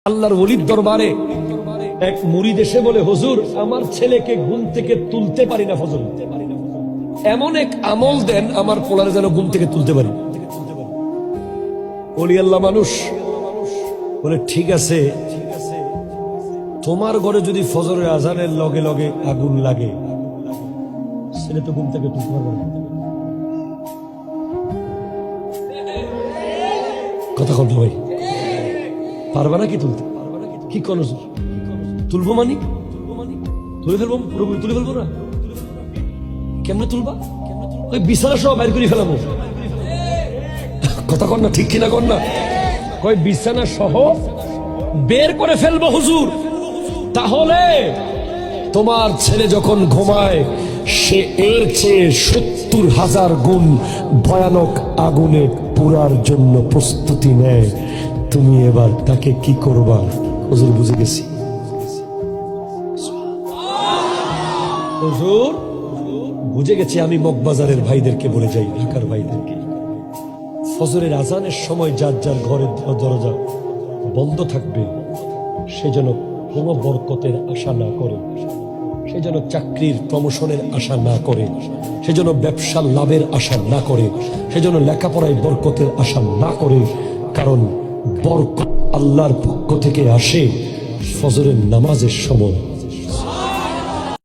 আল্লাহর ওলির দরবারে এক মুরিদ এসে বলে, হুজুর আমার ছেলেকে ঘুম থেকে তুলতে পারি না, ফজর এমন এক আমল দেন আমার পোলারে যেন ঘুম থেকে তুলতে পারি। ওলি আল্লাহ মানুষ বলে, ঠিক আছে, তোমার ঘরে যদি ফজরের আজানের লগে লগে আগুন লাগে, ছেলে তো ঘুম থেকে তুলতে পারবে না। কথা বলতে ভাই, পারবা না কি তুলতে? কি করো তুলবো মানি তুলে ফেলবো, পুরোপুরি তুলে ফেলবো না? কেমনে তুলবা? ওই বিছানা সহ বাইর করে ফেলাবো। কথা কর না, ঠিক কিনা কর না? কই বিছানা সহ বের করে ফেলবো হুজুর। তাহলে তোমার ছেলে যখন ঘুমায় সে এর চেয়ে ৭০,০০০ গুণ ভয়ানক আগুনে পুরার জন্য প্রস্তুতি নেয়। তুমি এবার তাকে কি করবা? হুজুর বুঝে গেছি। হুজুর বুঝে গেছি, আমি মগবাজারের ভাইদেরকে বলে যাই, ঢাকার ভাইদেরকে, ফজরের আজানের সময় যার যার ঘরের দরজা বন্ধ থাকবে সে যেন কোনো বরকতের আশা না করে, সে যেন চাকরির প্রমোশনের আশা না করে, সে যেন ব্যবসার লাভের আশা না করে, সে যেন লেখাপড়ায় বরকতের আশা না করে। কারণ বরকত আল্লাহর পক্ষ থেকে আসে ফজরের নামাজের সময়।